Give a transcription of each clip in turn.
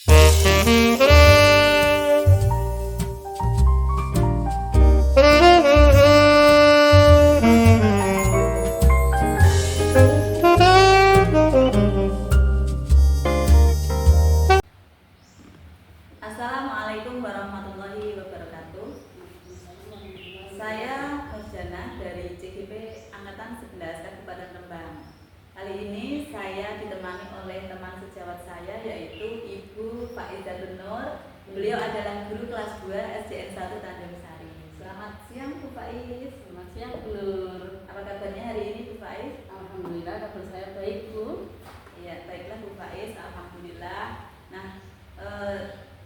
Assalamualaikum warahmatullahi wabarakatuh. Saya Nurjana dari CGP Angkatan 11 Kabupaten Rembang. Kali ini saya ditemani oleh teman sejawat saya yaitu Ibu Faizatun Nur. Beliau adalah guru kelas 2 SDN 1 Tanjung Sari. Selamat siang Bu Faiz. Selamat siang Bu Nur. Apa kabarnya hari ini Bu Faiz? Alhamdulillah kabar saya baik Bu. Iya, baiklah Bu Faiz, alhamdulillah. Nah,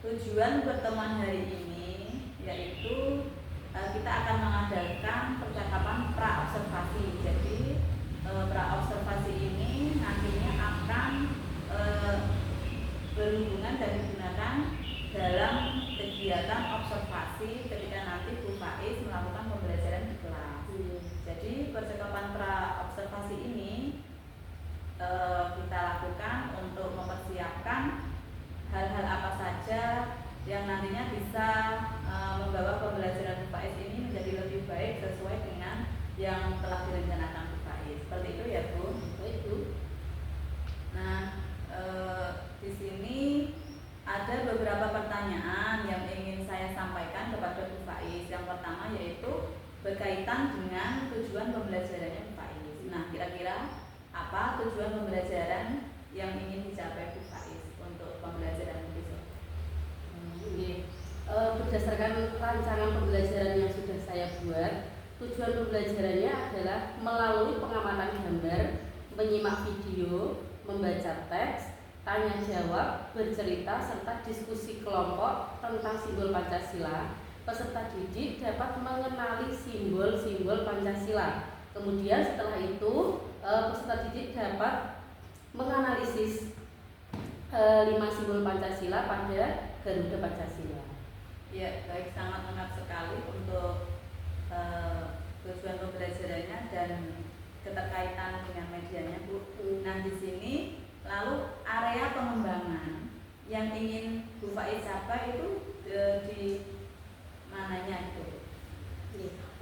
tujuan pertemuan hari ini yaitu kita akan mengadakan percakapan pra-observasi. Jadi pra-observasi ini nantinya akan berhubungan dan digunakan dalam kegiatan observasi ketika nanti Bu Faiz melakukan pembelajaran di kelas. Jadi percakapan pra-observasi ini kita lakukan untuk mempersiapkan hal-hal apa saja yang nantinya bisa membawa pembelajaran Bu Faiz ini menjadi lebih baik sesuai dengan yang telah direncanakan Bu Faiz. Seperti itu ya Bu. Baik Bu. Nah, di sini ada beberapa pertanyaan yang ingin saya sampaikan kepada Bu Faiz. Yang pertama yaitu berkaitan dengan tujuan pembelajarannya Bu Faiz. Nah, kira-kira apa tujuan pembelajaran yang ingin dicapai Bu Faiz untuk pembelajaran besok? Berdasarkan rancangan pembelajaran yang sudah saya buat, tujuan pembelajarannya adalah melalui pengamatan gambar, menyimak video, membaca teks, tanya jawab, bercerita, serta diskusi kelompok tentang simbol Pancasila. Peserta didik dapat mengenali simbol-simbol Pancasila. Kemudian setelah itu peserta didik dapat menganalisis 5 simbol Pancasila pada Garuda Pancasila. Ya, baik, sangat lengkap sekali untuk tujuan pembelajarannya dan keterkaitan dengan medianya Bu. Nah, di sini lalu area pengembangan yang ingin Bu Faiz capai itu di mananya itu?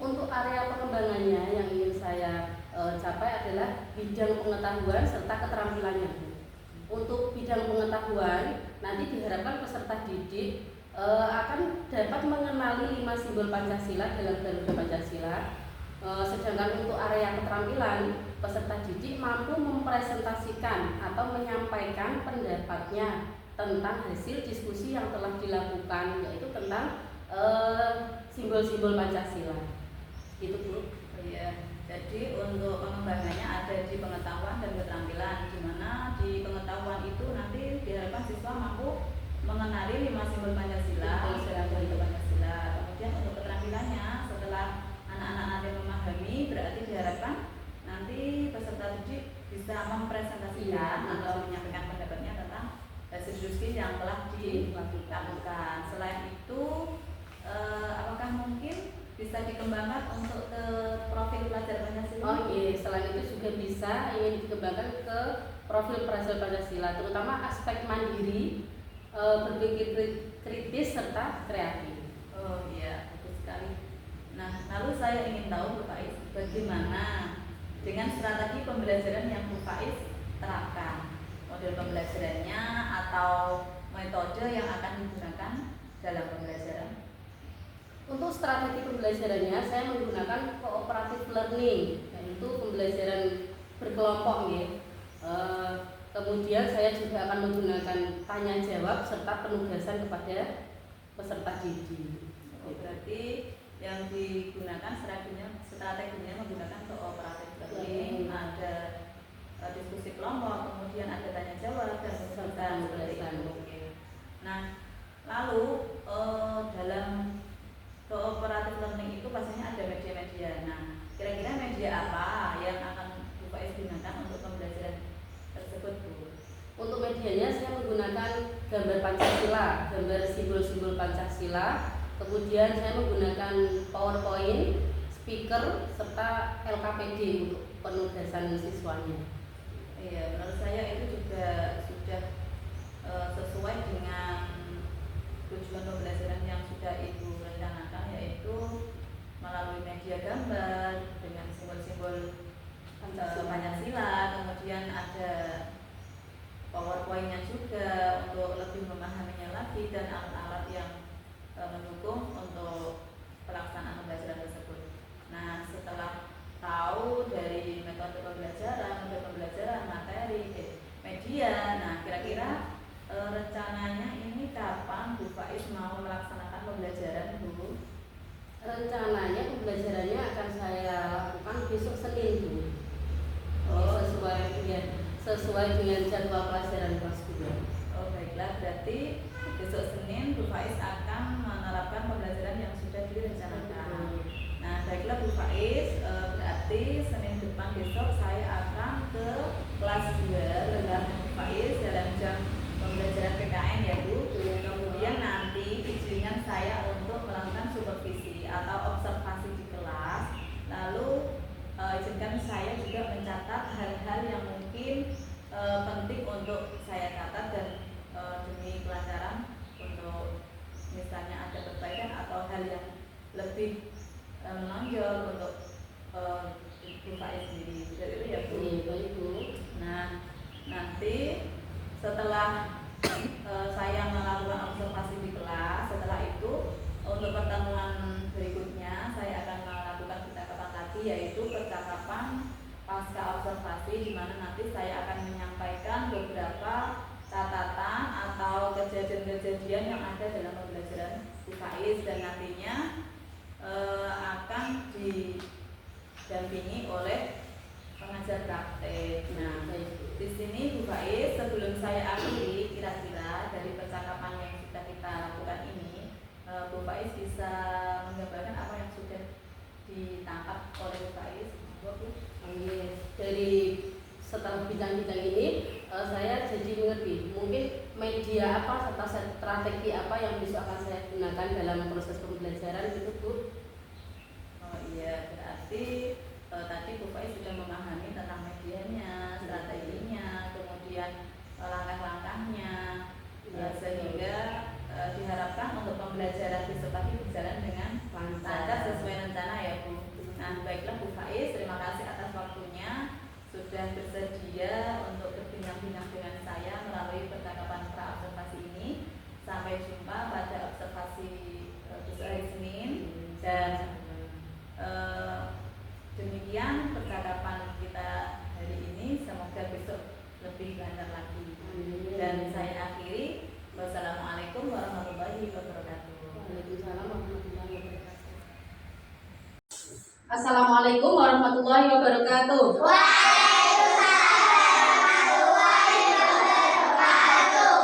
Untuk area pengembangannya yang ingin saya capai adalah bidang pengetahuan serta keterampilannya. Untuk bidang pengetahuan, nanti diharapkan peserta didik akan dapat mengenali 5 simbol Pancasila dalam Garuda Pancasila. Sedangkan untuk area keterampilan, peserta didik mampu mempresentasikan atau menyampaikan pendapatnya tentang hasil diskusi yang telah dilakukan, yaitu tentang simbol-simbol Pancasila. Gitu Bu. Iya. Jadi untuk pengembangannya ada di pengetahuan dan keterampilan, di mana di pengetahuan itu nanti diharapkan siswa mampu mengenali 5 simbol Pancasila, Garuda Pancasila. Kemudian untuk keterampilannya, setelah anak-anak nanti memahami, berarti diharapkan nanti peserta didik bisa mempresentasikan atau menyampaikan pendapatnya tentang hasil diskusi yang telah dilakukan. Selain itu, apakah mungkin bisa dikembangkan untuk ke profil pelajar Pancasila? Oh iya, selain itu juga bisa ingin dikembangkan ke profil pelajar Pancasila, terutama aspek mandiri, berpikir kritis serta kreatif. Oh iya, bagus sekali. Nah, lalu saya ingin tahu Bu Faiz, bagaimana dengan strategi pembelajaran yang Bu Faiz terapkan? Model pembelajarannya atau metode yang akan digunakan dalam pembelajaran? Untuk strategi pembelajarannya, saya menggunakan cooperative learning, yaitu pembelajaran berkelompok ya. Kemudian saya juga akan menggunakan tanya jawab serta penugasan kepada peserta didik. Oh, berarti yang digunakan strateginya menggunakan cooperative learning, ada diskusi kelompok, kemudian ada tanya jawab dan penugasan. Oke. Nah, lalu dalam cooperative learning itu pastinya ada media-media. Nah, kira-kira media apa yang akan Bu Faiz gunakan untuk pembelajaran tersebut Bu? Untuk medianya saya menggunakan gambar Pancasila, gambar simbol-simbol Pancasila. Kemudian saya menggunakan PowerPoint, speaker, serta LKPD untuk penugasan siswanya. Iya, menurut saya itu juga sudah sesuai dengan fasilitasi dan alat-alat yang mendukung untuk pelaksanaan pembelajaran tersebut. Nah, setelah tahu dari metode pembelajaran, materi, media, nah kira-kira rencananya ini kapan Bu Faiz mau melaksanakan pembelajaran, Bu? Rencananya pembelajarannya akan saya lakukan besok Senin, Bu. Oh, Sesuai dengan jadwal pelajaran kelas 2. Oh baiklah, berarti besok Senin Bu Faiz akan menerapkan pembelajaran yang sudah direncanakan. Nah baiklah Bu Faiz, berarti Senin depan besok saya akan ke kelas 2 dengan Bu Faiz dalam jam pembelajaran PKN ya Bu. Kemudian nanti izinkan saya untuk melakukan supervisi atau observasi di kelas. Lalu izinkan saya juga mencatat hal-hal yang mungkin penting untuk saya catat dan demi kelancaran untuk misalnya ada perbaikan atau hal yang lebih menonjol untuk Bu Faiz sendiri. Jadi itu ya Bu. Baik, Bu. Nah nanti setelah saya melakukan observasi di kelas, setelah itu untuk pertemuan berikutnya saya akan melakukan percakapan lagi, yaitu percakapan pasca observasi, di mana nanti saya akan menyampaikan beberapa catatan atau kejadian-kejadian yang ada dalam pembelajaran Bu Faiz, dan nantinya akan didampingi oleh pengajar praktek. Nah, di sini Bu Faiz, sebelum saya akhiri, kira-kira dari percakapan yang sudah kita lakukan ini, Bu Faiz bisa menggambarkan apa yang sudah ditangkap oleh Bu Faiz? Dari setelah bidang-bidang ini, saya jadi mengerti mungkin media apa serta strategi apa yang besok akan saya gunakan dalam proses pembelajaran gitu, Bu. Oh iya, berarti tadi Bu Faiz sudah memahami tentang medianya, strateginya, kemudian langkah-langkahnya, sehingga diharapkan untuk pembelajaran besok pagi berjalan dengan lancar sesuai rencana ya Bu. Nah baiklah Bu Faiz, terima kasih atas waktunya sudah bersedia untuk berbincang-bincang dengan saya melalui percakapan pra-observasi ini. Sampai jumpa pada observasi besok hari Senin, dan demikian percakapan kita hari ini, semoga besok lebih lancar lagi. Dan saya akhiri, wassalamualaikum warahmatullahi wabarakatuh. Waalaikumsalam warahmatullahi wabarakatuh. Assalamualaikum warahmatullahi wabarakatuh.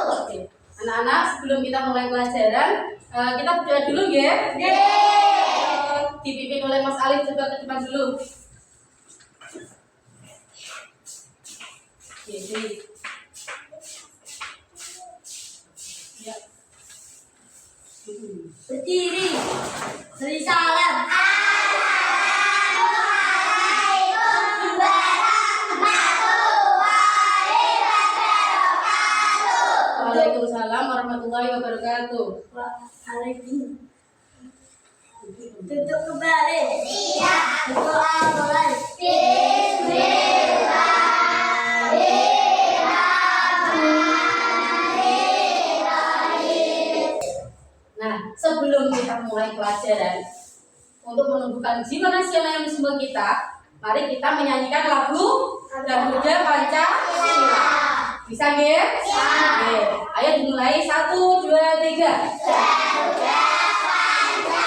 Oke. Anak-anak, sebelum kita mulai pelajaran, kita berdoa dulu ya. Dipimpin oleh Mas Alif juga ke depan dulu. Jadi, ya. Berdiri, beri salam. Waalaikumsalam warahmatullahi wabarakatuh. Waalaikumsalam. Duduk kembali. Iya. Berdoa mulai. Nah, sebelum kita mulai pelajaran, untuk menumbuhkan jiwa nasionalisme kita, mari kita menyanyikan lagu Garuda Pancasila. Bisa nggih? Oke, ayo dimulai 1, 2, 3. Garuda Pancasila.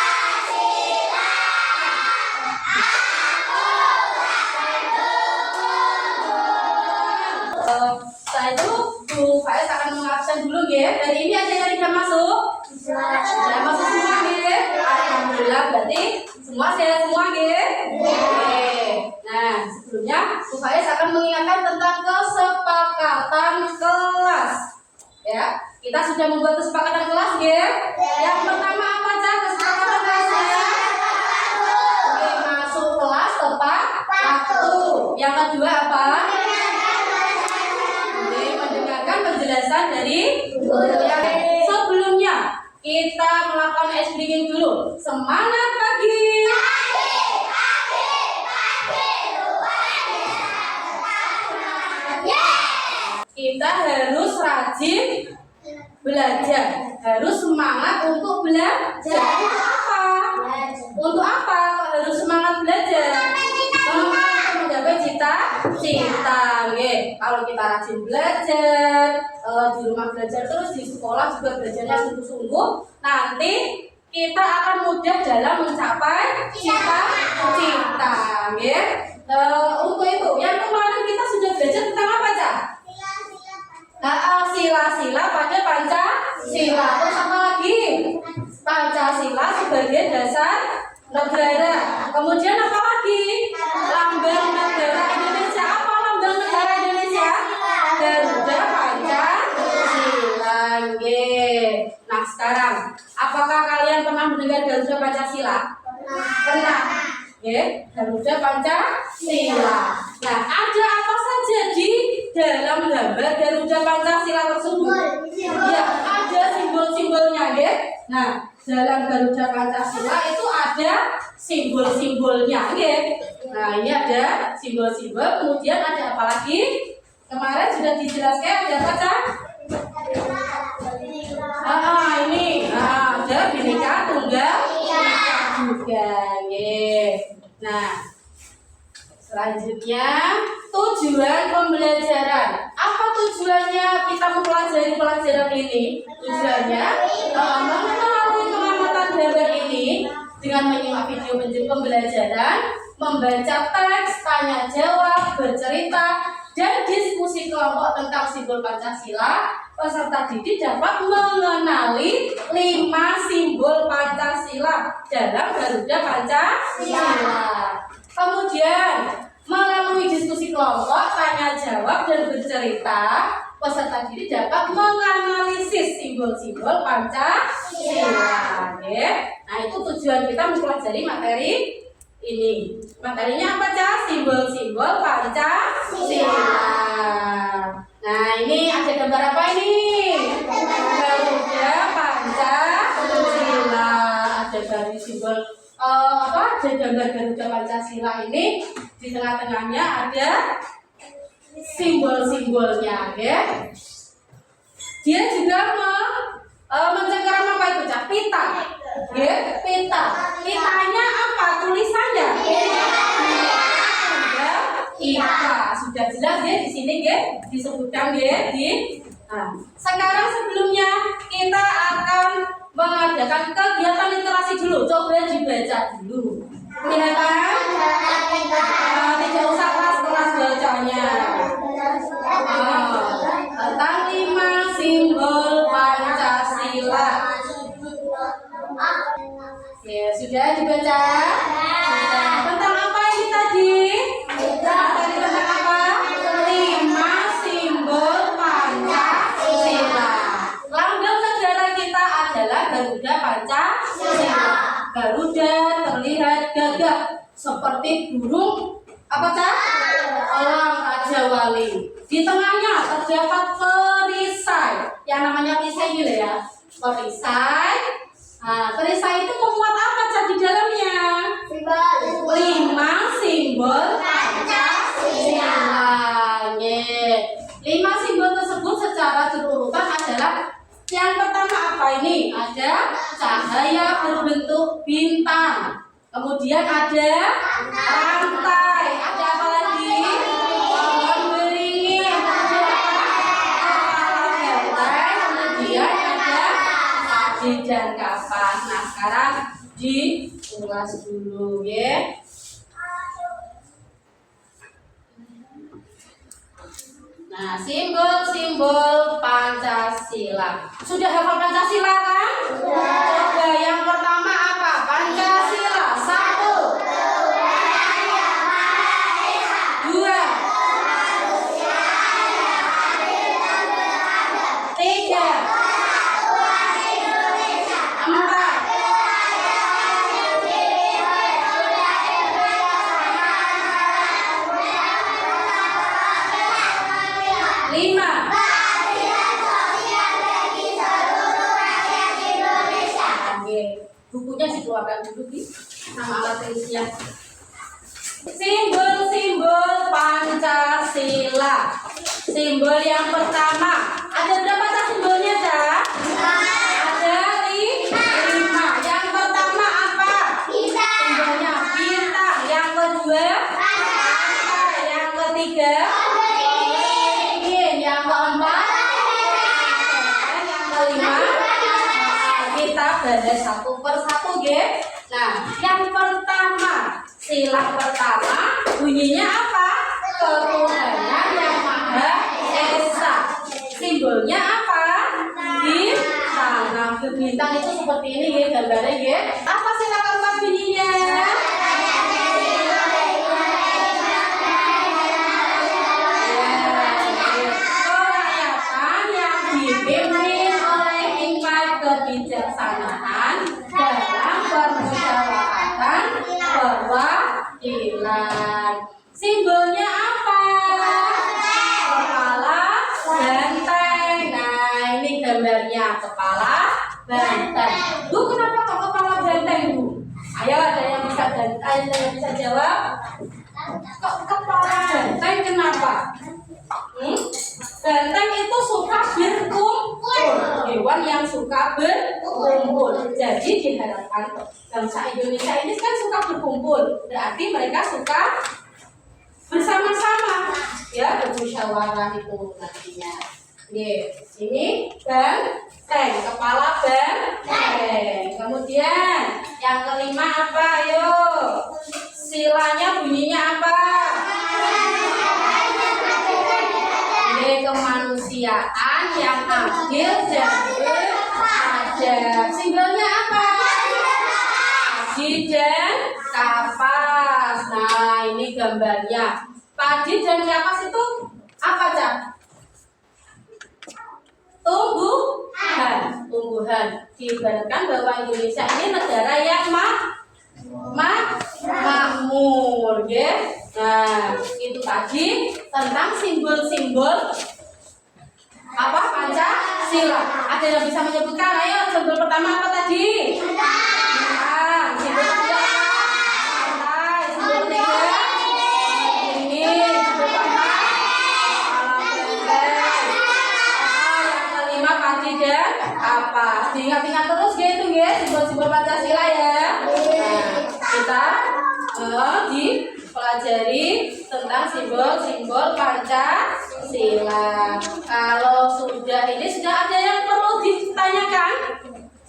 Setelah itu Bu Faiz akan mengabsen dulu nggih. Dari ini ada yang tidak masuk? Sudah masuk semua nggih. Alhamdulillah, berarti semua sehat semua nggih. Oke. Nah, sebelumnya Bu Faiz akan mengingatkan tentang kesepakatan kelas. Ya, kita sudah membuat kesepakatan kelas nggih. Yang pertama apa aja kesepakatan kelasnya? Oke, masuk kelas tepat waktu. Yang kedua apa? Mendengarkan penjelasan dari guru. Sebelumnya kita melakukan ice breaking dulu. Semangat pagi. Kita harus rajin belajar. harus semangat untuk belajar. Untuk apa harus semangat belajar? Untuk mencapai cita-cita. Kalau kita rajin belajar, di rumah belajar terus, di sekolah juga belajarnya sungguh-sungguh, nanti kita akan mudah dalam mencapai cita-cita. Untuk itu, yang kemarin kita sudah belajar tentang apa, Cak? Sila-sila pada Pancasila. Terus apa lagi? Pancasila sebagai dasar negara. Kemudian apa lagi? Lambang negara Indonesia. Apa lambang negara Indonesia? Garuda Pancasila. Nah sekarang, apakah kalian pernah mendengar Garuda Pancasila? Pernah. Garuda Pancasila. Nah, ada apa saja di dalam gambar Garuda Pancasila tersebut? Ya, ada simbol-simbolnya, Nah, dalam Garuda Pancasila itu ada simbol-simbolnya, Nah, ini ada simbol-simbol. Kemudian ada apa lagi? Kemarin sudah dijelaskan ada apa, Cak? Ini ada Bhinneka Tunggal juga, Nah, selanjutnya tujuan pembelajaran. Apa tujuannya kita mempelajari pelajaran ini? Tujuannya melalui pengamatan gambar ini dengan menyimak video pembelajaran, membaca teks, tanya jawab, bercerita, dan diskusi kelompok tentang simbol Pancasila. Peserta didik dapat mengenali 5 simbol Pancasila dalam Garuda Pancasila. Kemudian melalui diskusi kelompok, tanya jawab, dan bercerita, peserta didik dapat menganalisis simbol-simbol Pancasila. Nah, itu tujuan kita mempelajari materi ini. Materinya apa, Cak? Simbol-simbol Pancasila. Nah, ini ada gambar apa ini? Garuda Pancasila. Ada dari simbol ada gambar Garuda Pancasila ini. Di tengah-tengahnya ada simbol-simbolnya, Dia juga mencengkeram apa itu, Cak? Pita. Pita. Pitanya apa? Tulisannya? Sudah jelas di sini disebutkan sekarang sebelumnya kita akan mengadakan kegiatan literasi dulu. Coba dibaca dulu. Kelihatan? Tidak usah keras-keras bacanya. Tentang 5 simbol Pancasila. Sudah dibaca? Tentang apa ini tadi? Tentang apa? 5 simbol Pancasila. Lambang negara kita adalah Garuda Pancasila. Garuda terlihat gagah seperti burung apa, Cak? Elang Raja Wali. Di tengahnya terdapat perisai. Yang namanya perisai ini ya. Perisai. Nah, perisai itu memuat apa, Cak, di dalamnya? 5 simbol Pancasila. 5 simbol tersebut secara berurutan adalah yang pertama apa ini? Ada cahaya berbentuk bintang. Kemudian ada rantai. Ada apa lagi? Pohon beringin. Kemudian ada adik dan kapas. Nah, sekarang diulas dulu, Nah, simbol-simbol Pancasila. Sudah hafal Pancasila kan? Coba yang pertama apa? Pancasila. 1. 2. 3. 4. 5. Bukunya dikeluarkan dulu sama alat tulisnya. Simbol-simbol Pancasila. Simbol yang pertama. Ada berapa, Cak, simbolnya, Cak? Ada kalimat. Kita bahas satu persatu, nggih. Nah, yang pertama, sila pertama bunyinya apa? Ketuhanan yang Maha Esa. Simbolnya apa? Bintang. Nah, bintang itu seperti ini nggih gambarnya nggih. Apa sila keempat bunyinya? Dipimpin oleh hikmat kebijaksanaan dalam permusyawaratan perwakilan. Simbolnya apa? Kepala banteng. Nah, ini gambarnya kepala banteng. Bu, kenapa kok kepala banteng, Bu? Ayo, ada yang bisa jawab? Kok kepala banteng kenapa? Banteng itu suka berkumpul, hewan yang suka berkumpul. Jadi diharapkan bangsa Indonesia ini kan suka berkumpul, berarti mereka suka bersama-sama, ya, bermusyawarah itu nantinya. Ini banteng, kepala banteng. Kemudian yang kelima apa? Ayo, silanya bunyinya apa? Kemanusiaan yang adil dan beradab. Simbolnya apa? Padi dan kapas. Nah, ini gambarnya. Padi dan kapas itu apa, Cak? Tumbuhan. Diibaratkan bahwa Indonesia ini negara yang makmur, ya. Nah, itu tadi tentang simbol-simbol apa Pancasila. Ada yang bisa menyebutkan? Ayo, simbol pertama apa tadi? Bintang. Simbol kedua apa? Pantai. Simbol ketiga? Ini. Simbol keempat? Kepala banteng. Yang kelima padi dan apa? Diingat-ingat terus gitu ya, simbol-simbol Pancasila ya. Nah, kita dipelajari tentang simbol-simbol Pancasila. Kalau sudah ada yang perlu ditanyakan?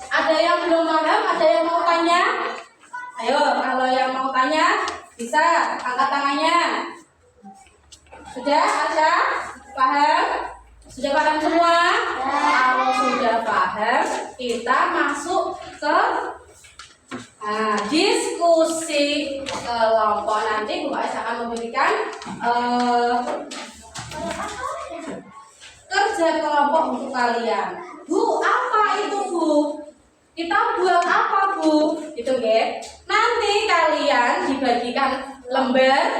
Ada yang belum paham? Ada yang mau tanya? Ayo, kalau yang mau tanya bisa angkat tangannya. Sudah ada? Paham? Sudah paham semua? Kalau sudah paham, kita masuk ke diskusi kelompok. Nanti Bu Ais akan memberikan kerja kelompok untuk kalian. Bu, apa itu, Bu? Kita buat apa, Bu? Itu nggih. Nanti kalian dibagikan lembar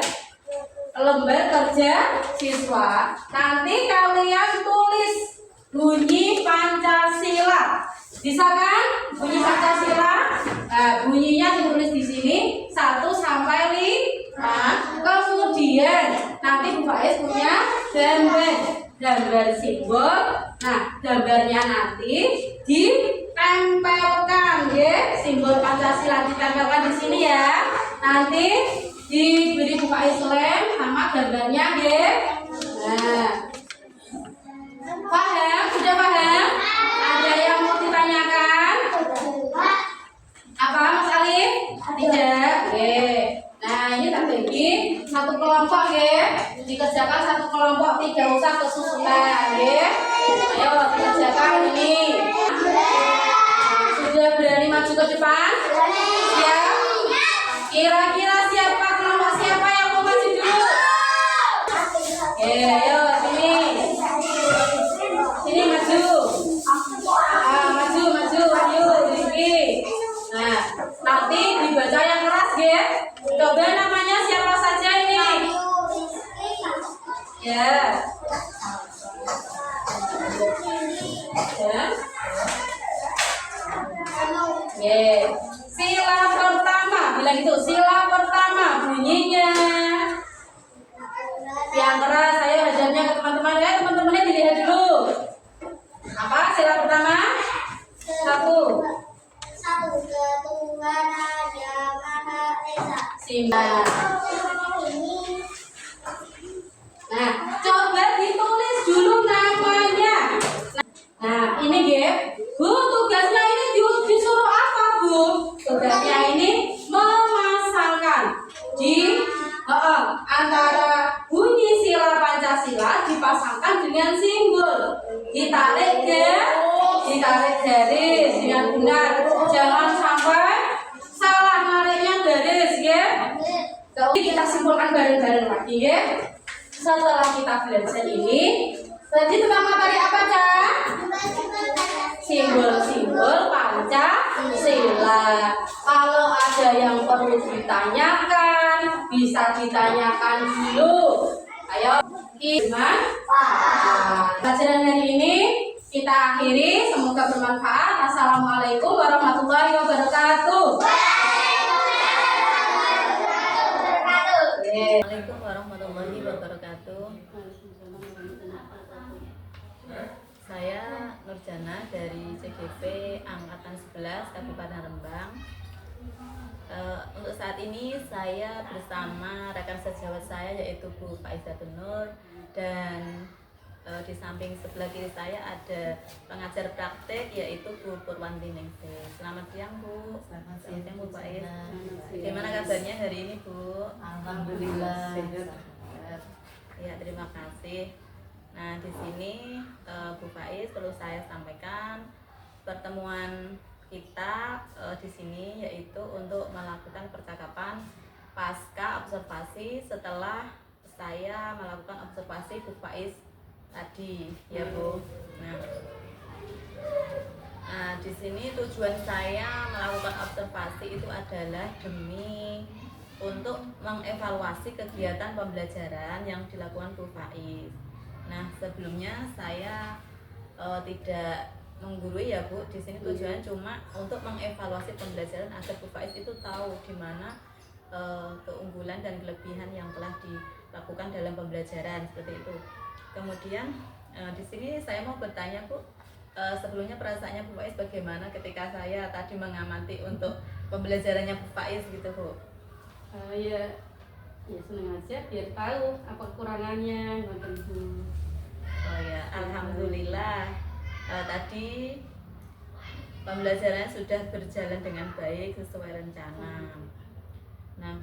kerja siswa. Nanti kalian tulis bunyi Pancasila. Bisa kan? Bunyi Pancasila. Nah, bunyinya ditulis di sini 1 sampai 5. Kemudian nanti Bu Faiz punya gambar simbol. Nah, gambarnya nanti ditempelkan, ya. Simbol Pancasila ditempelkan di sini ya. Nanti diberi Bu Faiz lem sama gambarnya, ya. Nah, paham? Sudah paham? Ada yang mau ditanyakan? Apa, Mas Alif? Tidak. Oke. Nah, ini terbagi satu kelompok, ya. Dikerjakan satu kelompok, tidak usah kesusunan, ya. Ayo dikerjakan ini. Sudah berani maju ke depan? Siap? Kira-kira siapa kelompok siapa yang mau maju dulu? Oke, ayo sini. Sini maju. Maju, Rizky. Nah, nanti dibaca yang keras, ya. Coba namanya siapa saja ini? Ya. Sila pertama, bilang itu sila pertama bunyinya. Yang keras, saya ajarnya ke teman-teman ya, teman-temannya dilihat dulu. Apa sila pertama? 1. Ketuhanan yang Maha Esa. Simbol. Nah, coba ditulis dulu namanya. Nah, ini Gep. garis dengan benar. Jangan sampai salah nariknya garis ya. Kita simpulkan bareng-bareng lagi ya. Setelah kita belajar ini, tadi tentang materi apa, Cak? Simbol-simbol Pancasila. Kalau ada yang perlu ditanyakan, bisa ditanyakan dulu. Ayo, pelajaran hari ini kita akhiri. Semoga bermanfaat. Assalamualaikum warahmatullahi wabarakatuh. Assalamualaikum warahmatullahi wabarakatuh. Saya Nurjana dari CGP Angkatan 11 Kabupaten Rembang. Untuk saat ini saya bersama rekan sejawat saya yaitu Bu Faizatun Nur, dan di samping sebelah kiri saya ada pengajar praktek yaitu Bu Purwanti Ningsih. Selamat siang Bu. Selamat siang Bu Faiz. Bagaimana kabarnya hari ini Bu? Alhamdulillah. Ya, terima kasih. Nah, di sini Bu Faiz perlu saya sampaikan pertemuan kita di sini yaitu untuk melakukan percakapan pasca observasi setelah saya melakukan observasi Bu Faiz tadi, ya Bu. Nah, di sini tujuan saya melakukan observasi itu adalah demi untuk mengevaluasi kegiatan pembelajaran yang dilakukan Bu Faiz. Nah, sebelumnya saya tidak menggurui ya Bu. Di sini tujuannya cuma untuk mengevaluasi pembelajaran agar Bu Faiz itu tahu di mana keunggulan dan kelebihan yang telah dilakukan dalam pembelajaran seperti itu. Kemudian di sini saya mau bertanya Bu, sebelumnya perasaannya Bu Faiz bagaimana ketika saya tadi mengamati untuk pembelajarannya Bu Faiz gitu Bu? Ya senang aja biar tahu apa kekurangannya. Oh ya, alhamdulillah tadi pembelajarannya sudah berjalan dengan baik sesuai rencana. Nah,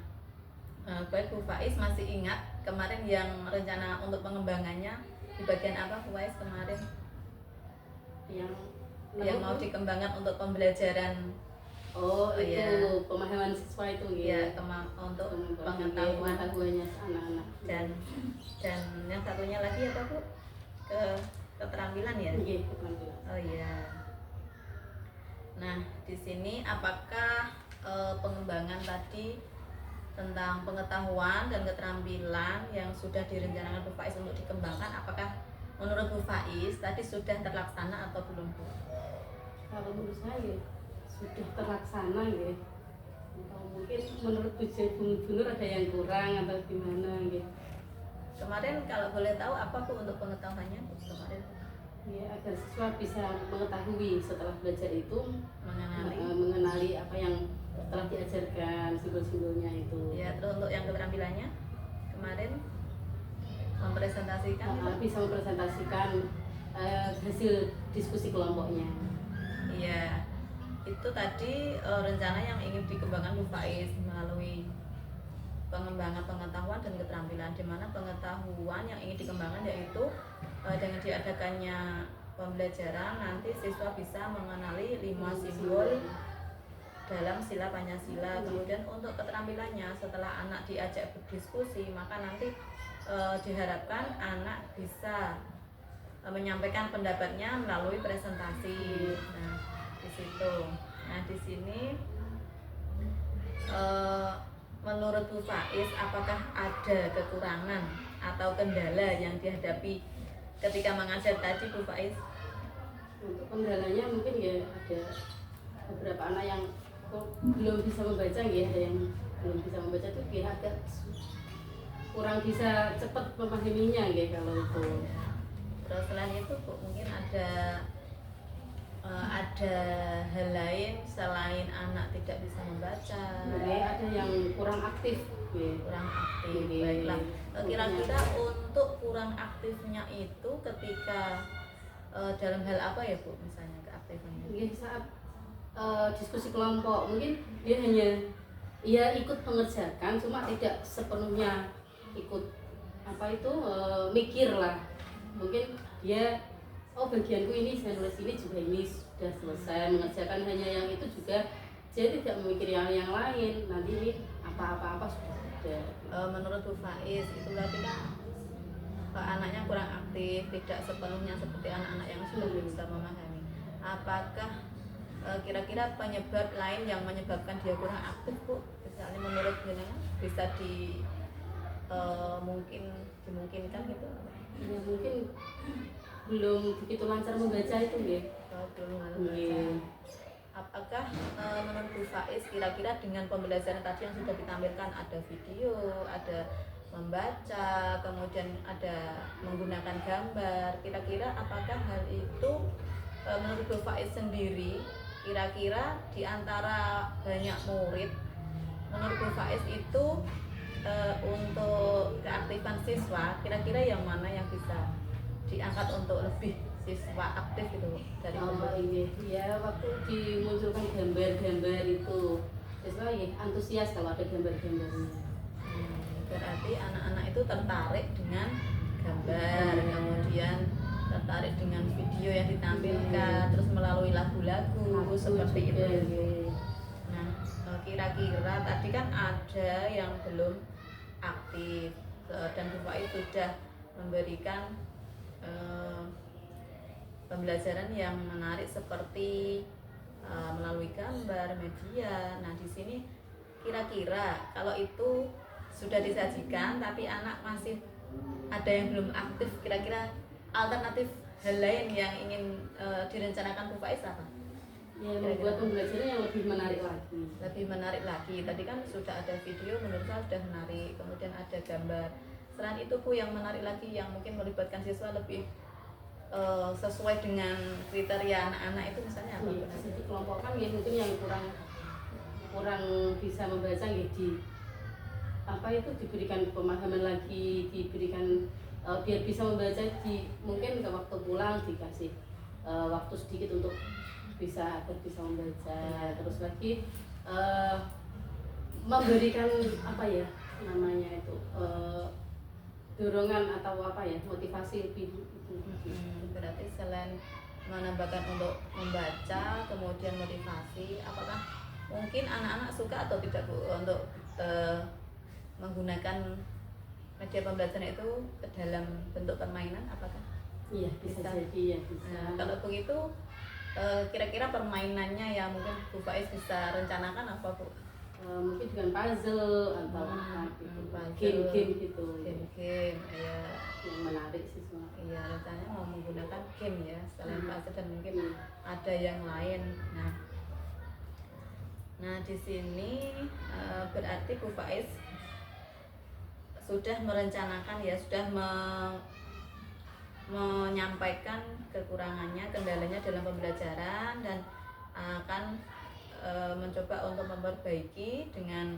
baik Bu Faiz masih ingat kemarin yang rencana untuk pengembangannya di bagian apa Bu Faiz kemarin? Yang mau dikembangkan untuk pembelajaran. Oh, itu ya. Pemahaman siswa itu Ya, untuk pengetahuannya anak-anak. Dan yang satunya lagi apa Bu? Keterampilan ya? Iya, keterampilan. Oh iya. Nah, di sini apakah pengembangan tadi tentang pengetahuan dan keterampilan yang sudah direncanakan Bu Faiz untuk dikembangkan, apakah menurut Bu Faiz tadi sudah terlaksana atau belum Bu? Kalau menurut saya sudah terlaksana ya. Atau mungkin menurut Bu Nur ada yang kurang atau gimana gitu. Kemarin kalau boleh tahu apa Bu untuk pengetahuannya Bu kemarin? Ya, agar siswa bisa mengetahui setelah belajar itu Mengenali. apa yang telah diajarkan, simbol-simbolnya itu. Ya, terus untuk yang keterampilannya kemarin mempresentasikan Bisa mempresentasikan hasil diskusi kelompoknya. Iya, itu tadi rencana yang ingin dikembangkan Bu Faiz melalui pengembangan pengetahuan dan keterampilan, di mana pengetahuan yang ingin dikembangkan yaitu dengan diadakannya pembelajaran nanti siswa bisa mengenali 5 simbol dalam sila Pancasila. Kemudian untuk keterampilannya setelah anak diajak berdiskusi, maka nanti diharapkan anak bisa menyampaikan pendapatnya melalui presentasi. Nah, di situ. Nah, di sini menurut Bu Faiz apakah ada kekurangan atau kendala yang dihadapi ketika mengajar tadi Bu Faiz? Untuk kendalanya mungkin ya ada beberapa anak yang belum bisa membaca ya, ada yang belum bisa membaca itu ya agak kurang bisa cepat memahaminya ya kalau itu. Terus selain itu Bu, mungkin ada hal lain selain anak tidak bisa membaca? Ada yang kurang aktif ya. Kurang aktif. Oke. Baiklah, kira-kira untuk kurang aktifnya itu ketika dalam hal apa ya Bu, misalnya keaktifannya? Mungkin saat diskusi kelompok mungkin dia hanya ikut mengerjakan, cuma tidak sepenuhnya ikut mikir lah. Mungkin dia oh bagianku ini saya nulis ini juga ini sudah selesai, mengerjakan hanya yang itu juga, saya tidak memikir yang lain, nanti ini apa-apa sudah ada. Menurut Bu Faiz itu berarti kan anaknya kurang aktif, tidak sepenuhnya seperti anak-anak yang sudah bisa memahami. Apakah kira-kira penyebab lain yang menyebabkan dia kurang aktif, Bu? Misalnya menurut jenengan bisa dimungkinkan gitu? Ya mungkin belum begitu lancar membaca itu ya. Belum membaca. Apakah menurut Bu Faiz kira-kira dengan pembelajaran tadi yang sudah ditampilkan, ada video, ada membaca, kemudian ada menggunakan gambar, kira-kira apakah hal itu menurut Bu Faiz sendiri, kira-kira di antara banyak murid, menurut Bu Faiz itu untuk keaktifan siswa, kira-kira yang mana yang bisa diangkat untuk lebih siswa aktif gitu dari ya waktu dimunculkan gambar-gambar itu siswa ya antusias kalau ada gambar-gambarnya. Berarti anak-anak itu tertarik dengan gambar, kemudian tertarik dengan video yang ditampilkan, terus melalui lagu-lagu seperti itu. Nah, kira-kira tadi kan ada yang belum aktif dan Bu Faiz sudah memberikan pembelajaran yang menarik seperti melalui gambar, media. Nah, di sini kira-kira kalau itu sudah disajikan tapi anak masih ada yang belum aktif, kira-kira alternatif hal lain yang ingin direncanakan Bu Faiz apa? Ya, membuat pembelajaran yang lebih menarik lagi. Lebih menarik lagi. Tadi kan sudah ada video, menurut saya sudah menarik. Kemudian ada gambar. Selain itu Bu, yang menarik lagi yang mungkin melibatkan siswa lebih sesuai dengan kriteria anak-anak itu misalnya apa? Iya, bisa dikelompokkan ya, mungkin yang kurang bisa membaca ya di apa itu diberikan pemahaman lagi, diberikan biar bisa membaca mungkin ke waktu pulang dikasih waktu sedikit untuk bisa membaca. Terus lagi memberikan apa ya namanya itu dorongan atau apa ya, motivasi lebih itu. Berarti selain menambahkan untuk membaca, kemudian motivasi, apakah mungkin anak-anak suka atau tidak Bu untuk menggunakan media pembelajaran itu ke dalam bentuk permainan? Apakah iya bisa jadi ya bisa. Nah, kalau begitu kira-kira permainannya yang mungkin Bu Faiz bisa rencanakan apa Bu? Mungkin dengan puzzle atau game-game gitu. Game ya yang menarik sih semua. Iya, rencananya mau menggunakan game ya selain puzzle dan mungkin ada yang lain. Nah di sini berarti Bu Faiz sudah merencanakan ya, sudah menyampaikan kekurangannya, kendalanya dalam pembelajaran dan akan mencoba untuk memperbaiki dengan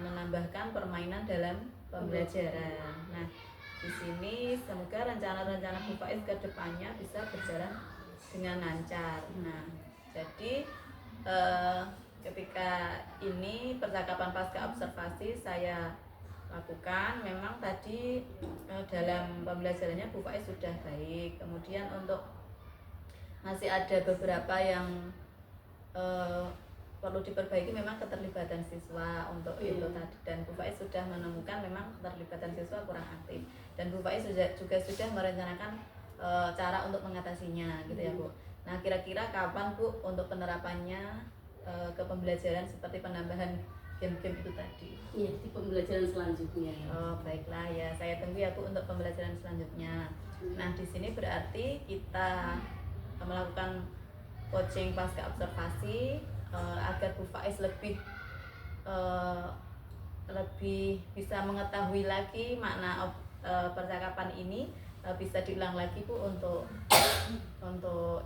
menambahkan permainan dalam pembelajaran. Nah, di sini semoga rencana-rencana Bu Faiz ke depannya bisa berjalan dengan lancar. Nah, jadi ketika ini percakapan pasca observasi saya lakukan, memang tadi dalam pembelajarannya Bu Faiz sudah baik. Kemudian untuk masih ada beberapa yang perlu diperbaiki, memang keterlibatan siswa untuk itu tadi, dan Bu Faiz sudah menemukan memang keterlibatan siswa kurang aktif, dan Bu Faiz juga sudah merencanakan cara untuk mengatasinya gitu ya Bu. Nah kira-kira kapan Bu untuk penerapannya ke pembelajaran seperti penambahan game-game itu tadi? Iya, di pembelajaran selanjutnya. Oh baiklah ya, saya tunggu ya Bu untuk pembelajaran selanjutnya. Nah di sini berarti kita melakukan coaching pasca observasi agar Bu Faiz lebih bisa mengetahui lagi makna percakapan ini, bisa diulang lagi Bu untuk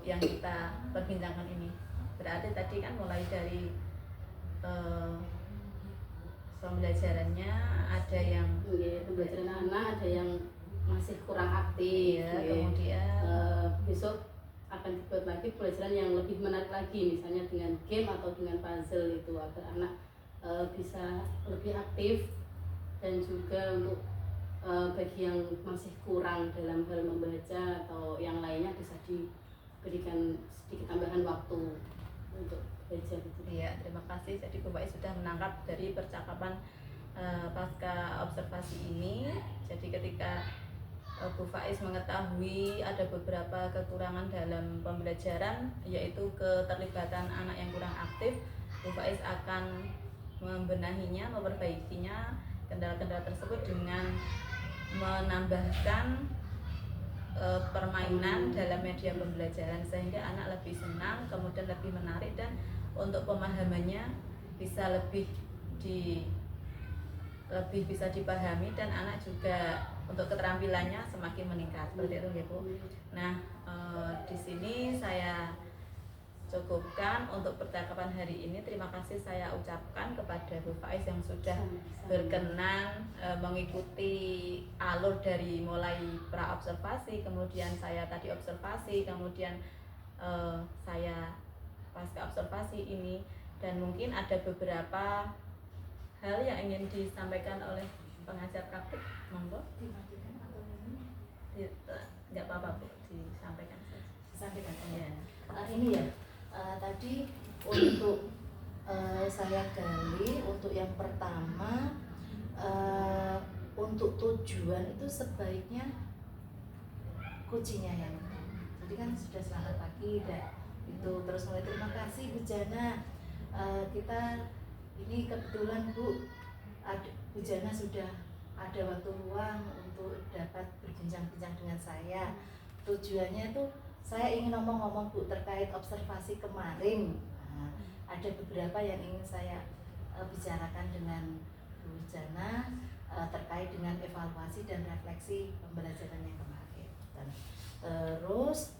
yang kita perbincangkan ini. Berarti tadi kan mulai dari pembelajarannya ada yang pembelajaran anak, ada yang masih kurang aktif ya, kemudian besok akan dibuat lagi pelajaran yang lebih menarik lagi, misalnya dengan game atau dengan puzzle itu, agar anak bisa lebih aktif dan juga untuk bagi yang masih kurang dalam hal membaca atau yang lainnya bisa diberikan sedikit tambahan waktu untuk belajar gitu. Iya, terima kasih. Jadi Bu Faiz sudah menangkap dari percakapan pasca observasi ini. Jadi ketika Bu Faiz mengetahui ada beberapa kekurangan dalam pembelajaran, yaitu keterlibatan anak yang kurang aktif, Bu Faiz akan membenahinya, memperbaikinya kendala-kendala tersebut dengan menambahkan permainan dalam media pembelajaran sehingga anak lebih senang, kemudian lebih menarik, dan untuk pemahamannya bisa lebih bisa dipahami, dan anak juga untuk keterampilannya semakin meningkat. Seperti itu ya Bu. Nah, di sini saya cukupkan untuk percakapan hari ini. Terima kasih saya ucapkan kepada Bu Faiz yang sudah berkenan mengikuti alur dari mulai pra observasi, kemudian saya tadi observasi, kemudian saya pasca observasi ini, dan mungkin ada beberapa hal yang ingin disampaikan oleh pengajar praktik. Monggo. Tidak apa-apa Bu, disampaikan saja. Disampaikan Ya. Ini ya, tadi untuk saya gali untuk yang pertama, untuk tujuan itu sebaiknya kuncinya yang jadi kan sudah selamat pagi dan itu terus mulai terima kasih Bu Jana, kita ini kebetulan Bu Jana sudah ada waktu luang untuk dapat berbincang-bincang dengan saya. Tujuannya itu saya ingin ngomong-ngomong Bu terkait observasi kemarin. Ada beberapa yang ingin saya bicarakan dengan Bu Jana terkait dengan evaluasi dan refleksi pembelajaran yang kemarin. Terus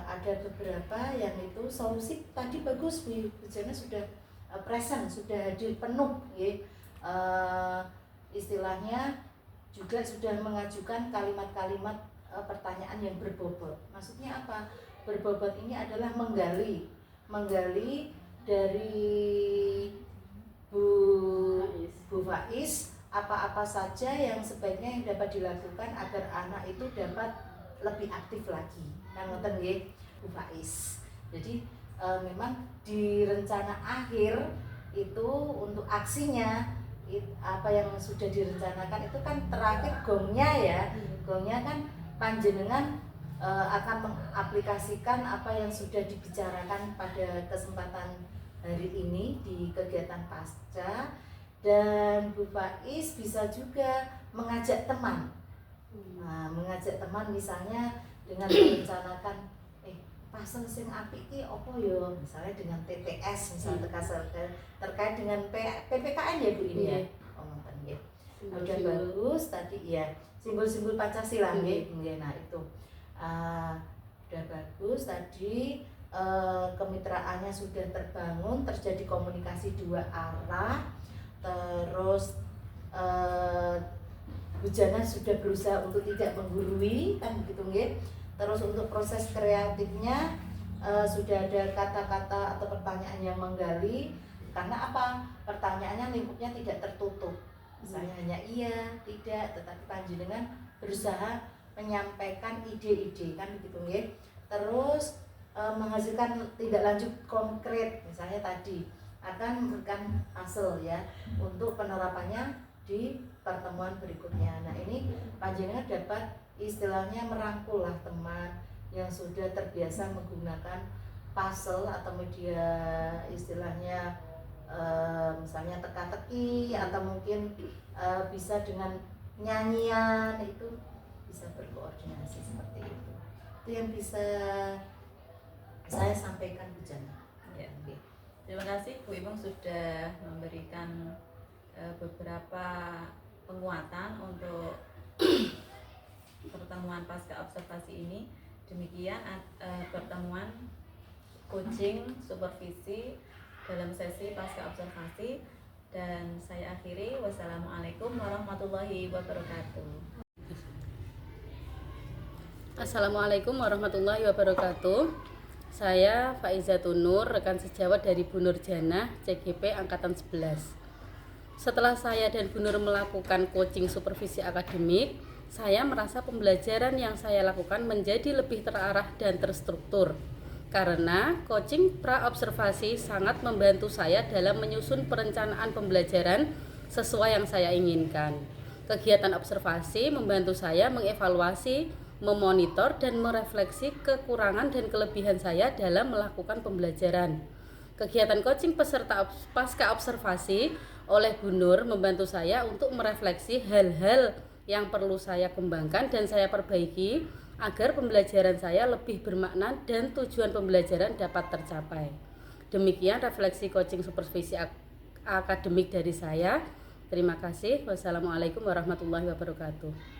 ada beberapa yang itu solusi tadi bagus Bu Jana sudah present, sudah hadir penuh ya. Istilahnya juga sudah mengajukan kalimat-kalimat pertanyaan yang berbobot. Maksudnya apa? Berbobot ini adalah menggali dari Bu Faiz apa-apa saja yang sebaiknya yang dapat dilakukan agar anak itu dapat lebih aktif lagi. Nah, ngoten nggih Bu Faiz. Jadi memang di rencana akhir itu untuk aksinya apa yang sudah direncanakan itu kan terakhir gongnya ya. Gongnya kan panjenengan akan mengaplikasikan apa yang sudah dibicarakan pada kesempatan hari ini di kegiatan pasca, dan Bu Faiz bisa juga mengajak teman. Nah, mengajak teman misalnya dengan merencanakan pasal sing apik ki apa ya, misalnya dengan TTS misalnya terkait dengan PPKN ya Bu ini ya. Ngoten nggih. Udah bagus tadi ya, simbol-simbol Pancasila nggih. Nah itu udah bagus tadi, kemitraannya sudah terbangun, terjadi komunikasi dua arah. Terus Bu Jana sudah berusaha untuk tidak menggurui kan begitu nggih. Terus untuk proses kreatifnya sudah ada kata-kata atau pertanyaan yang menggali, karena apa? Pertanyaannya lingkupnya tidak tertutup. Misalnya hanya iya, tidak, tetapi panjenengan berusaha menyampaikan ide-ide kan begitu nggih. Terus menghasilkan tindak lanjut konkret, misalnya tadi akan memberikan hasil ya untuk penerapannya di pertemuan berikutnya. Nah, ini panjenengan dapat istilahnya merangkul lah teman yang sudah terbiasa menggunakan puzzle atau media istilahnya misalnya teka-teki atau mungkin bisa dengan nyanyian, itu bisa berkoordinasi seperti itu. Itu yang bisa saya sampaikan Bu Jana. Ya. Terima kasih Bu Ibung sudah memberikan beberapa penguatan untuk pertemuan pasca observasi ini. Demikian pertemuan coaching supervisi dalam sesi pasca observasi, dan saya akhiri. Wassalamualaikum warahmatullahi wabarakatuh. Assalamualaikum warahmatullahi wabarakatuh. Saya Faizatun Nur, rekan sejawat dari Bu Nur Jana, CGP Angkatan 11. Setelah saya dan Bu Nur melakukan coaching supervisi akademik, saya merasa pembelajaran yang saya lakukan menjadi lebih terarah dan terstruktur. Karena coaching pra-observasi sangat membantu saya dalam menyusun perencanaan pembelajaran sesuai yang saya inginkan. Kegiatan observasi membantu saya mengevaluasi, memonitor, dan merefleksi kekurangan dan kelebihan saya dalam melakukan pembelajaran. Kegiatan coaching peserta pasca observasi oleh Bu Nur membantu saya untuk merefleksi hal-hal yang perlu saya kembangkan dan saya perbaiki agar pembelajaran saya lebih bermakna dan tujuan pembelajaran dapat tercapai. Demikian refleksi coaching supervisi akademik dari saya. Terima kasih. Wassalamualaikum warahmatullahi wabarakatuh.